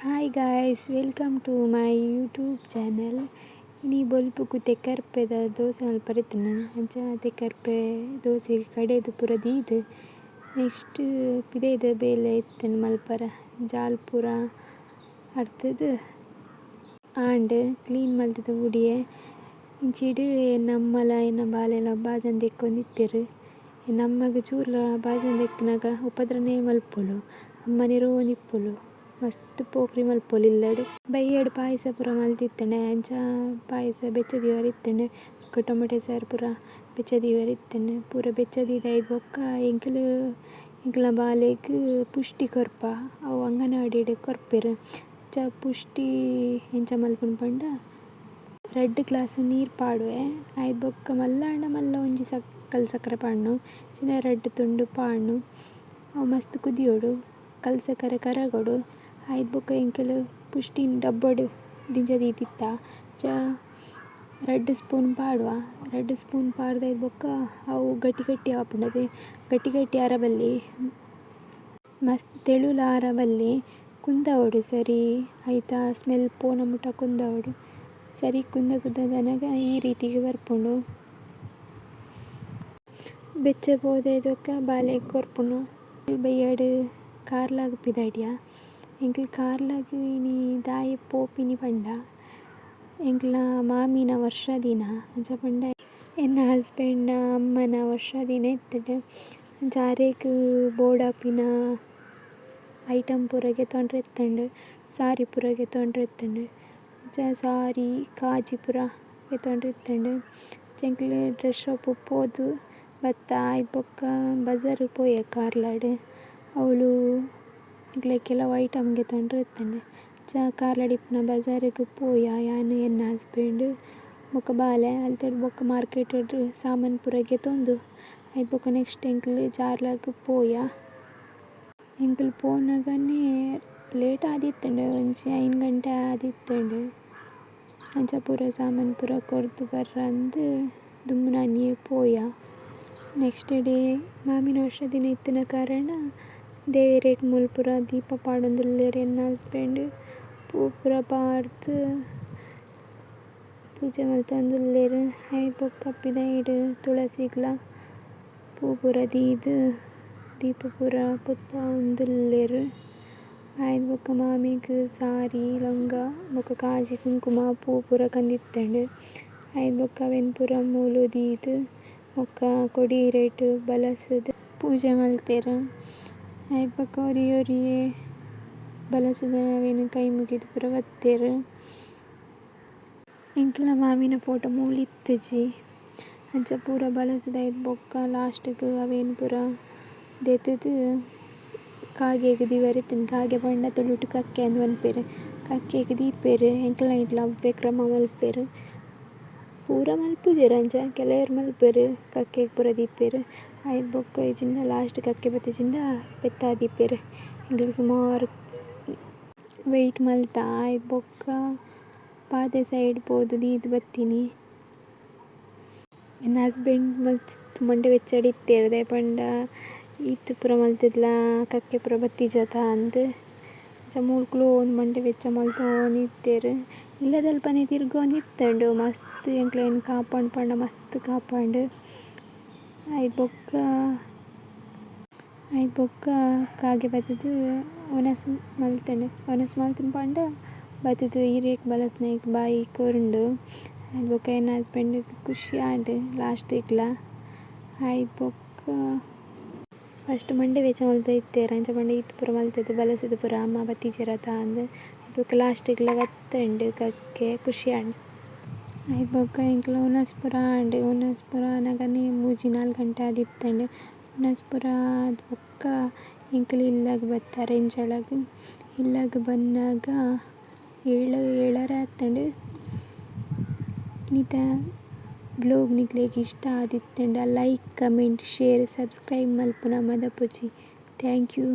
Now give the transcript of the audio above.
Hi guys, welcome to my YouTube channel. ಇನಿ ಬೊಲ್ಪುಗು ತೆಕ್ಕರ್ಪೆದ ದೋಸೆ ಮಲ್ಪರೆತಿನ ಅಂಚ ತೆಕ್ಕರ್ಪೆ ದೋಸೆಗ್ ಕಡೆದು ಪೂರ ದೀದ್ ನೆಕ್ಸ್ಟ್ ಪಿದೆದ ಬೇಲೆ ಇತ್ತನ ಮಲ್ಪರ ಜಾಲ್ ಪೂರ ಅಡ್ತದ್ ಆಂಡ್ ಕ್ಲೀನ್ ಮಲ್ತದ ಬುಡಿಯೆ ಇಂಚಿಡ್ ನಮ್ಮಲ ಎನ್ನ ಬಾಲೆಲ ಬಾಜಂದ್ ಎಕ್ಕೊಂದಿತ್ತೆರ್ ನಮ್ಮಗ್ ಚೂರ್ಲ ಬಾಜಂದ್ ಎಕ್ಕಿನಾಗ ಉಪದ್ರನೇ ಮಲ್ಪೊಲು ಅಮ್ಮನೆ ರೋಂದಿಪ್ಪೊಲು ಮಸ್ತ್ ಪೋಕ್ರಿ ಮಲ್ಪೊಲು ಇಲ್ಲಡ್ ಬೈಯಡ್ ಪಾಯಸ ಪೂರ ಮಲ್ತಿತ್ತಂಡೆ ಅಂಚ ಪಾಯಸ ಬೆಚ್ಚದೀವರೆ ಇತ್ತಂಡೆ ಬೊಕ್ಕ ಟೊಮೆಟೊ ಸಾರು ಪೂರ ಬೆಚ್ಚದೀವರೆ ಇತ್ತಂಡೆ ಪೂರ ಬೆಚ್ಚದೀದ ಐಟ್ ಬೊಕ್ಕ ಎಂಕಲ್ನ ಬಾಲೆಗ್ ಪುಷ್ಟಿ ಕೊರ್ಪ ಅವು ಅಂಗನವಾಡಿಡ್ ಕೊರ್ಪೆರ್ ಅಂಚ ಪುಷ್ಟಿ ಎಂಚ ಮಲ್ಪುನು ಪಂಡ 2 ಗ್ಲಾಸ್ ನೀರು ಪಾಡುವೆ ಐಟ್ ಬೊಕ್ಕ ಮಲ್ಲ ಒಂಜಿ ಕಲ್ಸಕ್ಕರೆ ಪಾಡ್ನು ಚಿನ್ನ 2 ತುಂಡು ಪಾಡ್ನು ಅವು ಮಸ್ತ್ ಕುದಿಯೋಡು ಕಲ್ಸಕ್ಕರೆ ಕರಗೊಡು ಐಟ್ ಬೊಕ್ಕ ಎಂಕಲ್ ಪುಷ್ಟಿನ್ ಡಬ್ಬಡ್ ದಿಂಜದೀತಿತ್ತ ಅಂಚ 2 ಸ್ಪೂನ್ ಪಾಡುವ 2 ಸ್ಪೂನ್ ಪಾಡ್ದೈಟ್ ಬೊಕ್ಕ ಅವು ಗಟ್ಟಿ ಆಪುಂಡು ಗಟ್ಟಿ ಆರಬಲ್ಲಿ ಮಸ್ತ್ ತೆಳುಲ ಆರಬಲ್ಲಿ ಕುಂದವಡು ಸರಿ ಐತ ಸ್ಮೆಲ್ ಪೋನ ಮುಟ ಕುಂದವಡು ಸರಿ ಕುಂದನಗ ಈ ರೀತಿಗೆ ಬರ್ಪುಂಡು ಬೆಚ್ಚ ಪೋದೈದೊಕ್ಕ ಬಾಲೆಗ್ ಕೊರ್ಪುನು ಬೈಯಡ್ ಕಾರ್ಲಾಗ್ ಪಿದಡಿಯ ಎಂಕಲ್ ಕಾರ್ಲಾಗ್ ಇನಿ ದಾಯೆ ಪೋಪಿನಿ ಪಂಡ ಎಂಕಲ್ನ ಮಾಮಿನ ವರ್ಷ ದಿನ ಅಂಚ ಪಂಡ ಎನ್ನ ಹಸ್ಬೆಂಡ್ನ ಅಮ್ಮನ ವರ್ಷ ದಿನ ಇತ್ತಡ್ ಅಂಚ ಅರೆಗ್ ಬೋಡಾಪಿನ ಐಟಮ್ ಪೂರ ತೊಂಡ್ರೆತ್ತಂಡ್ ಸಾರಿ ಪೂರ ತೊಂಡ್ರೆತ್ತಂಡ್ ಅಂಚ ಸಾರಿ ಕಾಜಿ ಪೂರ ತೊಂಡ್ರೆತ್ತಂಡ್ ಅಂಚ ಎಂಕಲ್ ಡ್ರೆಸ್ ಶಾಪ್ ಪೋದು ಬತ್ತ ಐಟ್ ಬೊಕ್ಕ ಬಜಾರ್ ಪೋಯ ಕಾರ್ಲಾಡ್ ಅವಳು ಎಂಕ್ಲೆಗ್ ಕೆಲವು ಐಟಮ್ ತೊಂಡ್ರೆತ್ತಂಡ್ ಅಂಚ ಕಾರ್ಲಾಡ್ ಇಪ್ಪುನ ಬಜಾರ್ಗ್ ಪೋಯ ಯಾನ್ ಎನ್ನ ಹಸ್ಬೆಂಡ್ ಬೊಕ್ಕ ಬಾಲೆ ಅಲ್ತಡ್ ಬೊಕ್ಕ ಮಾರ್ಕೆಟ್ಡ್ ಸಾಮಾನ್ ಪೂರ ತೊಂದು ಐಟ್ ಬೊಕ್ಕ ನೆಕ್ಸ್ಟ್ ಎಂಕಲ್ ಜಾರ್ಲಾಗ್ ಪೋಯ ಎಂಕಲ್ ಪೋನಗನೆ ಲೇಟ್ ಆದಿತ್ತಂಡ್ ಒಂಜಿ 5 ಗಂಟೆ ಆದಿತ್ತಂಡ್ ಅಂಚ ಪೂರ ಸಾಮಾನ್ ಪೂರ ಕೊರ್ದು ಬರ್ರಂದ್ ದುಮ್ಮುನನಿಯೆ ಪೋಯ ನೆಕ್ಸ್ಟ್ ಡೇ ಮಾಮಿನ ವರ್ಷ ದಿನ ಇತ್ತಿನ ಕಾರಣ ದೇವೆರೆಗ್ ಮೂಲು ಪೂರ ದೀಪ ಪಾಡೊಂದುಲ್ಲೆರ್ ಎನ್ನ ಹಸ್ಬೆಂಡ್ ಪೂ ಪೂರ ಪಾಡ್ದ್ ಪೂಜೆ ಮಲ್ತೊಂದುಲ್ಲೆರ್ ಐಟ್ ಬೊಕ್ಕ ಪಿದೈಡ್ ತುಳಸಿಗ್ಲ ಪೂ ಪೂರ ದೀದ್ ದೀಪ ಪೂರ ಪೊತ್ತ ಉಂದುಲ್ಲೆರ್ ಐಟ್ ಬೊಕ್ಕ ಮಾಮಿಗ್ ಸಾರಿ ಲಂಗ ಬೊಕ್ಕ ಕಾಜಿ ಕುಂಕುಮ ಪೂ ಪೂರ ಕಂದಿತ್ತಂಡ್ ಐಟ್ ಬೊಕ್ಕ ಅವೆನ್ ಪೂರ ಮೂಲು ದೀದ್ ಬೊಕ್ಕ ಕೊಡೀರೆಟ್ ಬಲಸದ್ ಪೂಜೆ ಮಲ್ತೆರ್ ಐಟ್ ಬೊಕ್ಕ ಒರಿಯೊರಿಯೆ ಬಲಸದ ಅವೆನ್ ಕೈ ಮುಗಿದ್ ಪೂರ ಬತ್ತೆರ್ ಎಂಕಲ್ನ ಮಾಮಿನ ಫೋಟೋ ಮೂಲು ಇತ್ತಿಜಿ ಅಂಚ ಪೂರ ಬಲಸದ ಐಟ್ ಬೊಕ್ಕ ಲಾಸ್ಟ್ಗ್ ಅವೆನ್ ಪೂರ ದೆತುದ್ ಕಾಗೆಗ್ ದೀವರೆ ಇತ್ತಿನ ಕಾಗೆ ಪಂಡ ತುಳುಟು ಕಕ್ಕೆ ಅಂದ್ ಮನ್ಪೆರ್ ಕಕ್ಕೆಗ್ ದೀಪೆರ್ ಎಂಕಲ್ನ ಐಟ್ಲ ಅವ್ವೆ ಕ್ರಮ ಮಲ್ಪೆರ್ ಪೂರ ಮಲ್ಪುಜೆರ್ ಅಂಚ ಕೆಲವೆರ್ ಮಲ್ಪೆರ್ ಕಕ್ಕೆಗ್ ಪೂರ ದೀಪೆರ್ ಐಟ್ ಬೊಕ್ಕ ಇಜಿಂಡ ಲಾಸ್ಟ್ ಕಕ್ಕೆ ಬತ್ತಿಜಿಂಡ ಪೆತ್ತ ದೀಪೆರ್ ಎಂಕಲ್ಗೆ ಸುಮಾರ್ ವೆಯ್ಟ್ ಮಲ್ತ ಐಟ್ ಬೊಕ್ಕ ಪಾತೆ ಸೈಡ್ ಪೋದು ದೀದ್ ಬತ್ತಿನಿ ಎನ್ನ ಹಸ್ಬೆಂಡ್ ಮಸ್ತ್ ಮೊಂಡೆ ಬೆಚ್ಚಡ್ ಇತ್ತೆರ್ ದಾಯೆ ಪಂಡ ಈತ್ ಪೂರ ಮಲ್ತದ್ಲ ಕಕ್ಕೆ ಪೂರ ಬತ್ತಿಜತ ಅಂದ್ ಅಂಚ ಮೂಲು ಕುಲೋಂದು ಮೊಂಡೆ ಬೆಚ್ಚ ಮಲ್ತೊಂದಿತ್ತೆರ್ ಇಲ್ಲದಲ್ಪನೆ ತಿರ್ಗೊಂದಿತ್ತಂಡ್ ಮಸ್ತ್ ಎಂಕ್ಲೆನ್ ಕಾಪಾಂಡ್ ಪಂಡ ಮಸ್ತ್ ಕಾಪಾಂಡ್ ಐಟ್ ಬೊಕ್ಕ ಕಾಗೆ ಬತ್ತುದು ಒನಸ್ ಮಲ್ತುಂಡು ಪಂಡ ಬತ್ತುದು ಇರೆಗ್ ಬಲಸ್ನೈಕ್ ಬಾಯಿ ಕೊರ್ಂಡು ಐಟ್ ಬೊಕ್ಕ ಎನ್ನ ಹಸ್ಬೆಂಡ್ಗ್ ಖುಷಿ ಆಂಡ್ ಲಾಸ್ಟಿಗ್ಲ ಐಟ್ ಬೊಕ್ಕ ಫಸ್ಟ್ ಮೊಂಡೆ ಬೆಚ್ಚ ಮಲ್ತೊಂದಿತ್ತೆರ್ ಅಂಚ ಪಂಡ ಈತ್ ಪೂರ ಮಲ್ತುದು ಬಲಸುದು ಪೂರ ಅಮ್ಮ ಬತ್ತಿಜೆರತ ಅಂದ್ ಐಟ್ ಬೊಕ್ಕ ಲಾಸ್ಟಿಗ್ಲ ಬತ್ತಂಡ್ ಕಕ್ಕೆ ಖುಷಿ ಆಂಡ್ ಐಟ್ ಬೊಕ್ಕ ಎಂಕಲ್ನ ಉನಸ್ ಪೂರ ಆಂಡ್ ಉನಸ್ ಪೂರ ಆನಗನೆ 3-4 ಗಂಟೆ ಆದಿತ್ತಂಡ್ ಉನಸ್ ಪೂರ ಆದ್ ಬೊಕ್ಕ ಎಂಕಲ್ ಇಲ್ಲಗ್ ಬತ್ತಾರ್ ಎಂಜಳಗ್ ಇಲ್ಲಗ್ ಬನ್ನಾಗ 7:30 ಆತಂಡ್ ಇನ್ನಿತ ವ್ಲೋಗ್ ನಿಕ್ಲೆಗ್ ಇಷ್ಟ ಆದಿತ್ತಂಡ ಲೈಕ್ ಕಮೆಂಟ್ ಶೇರ್ ಸಬ್ಸ್ಕ್ರೈಬ್ ಮಲ್ಪುನ ಮದಪುಜಿ ಥ್ಯಾಂಕ್ ಯು.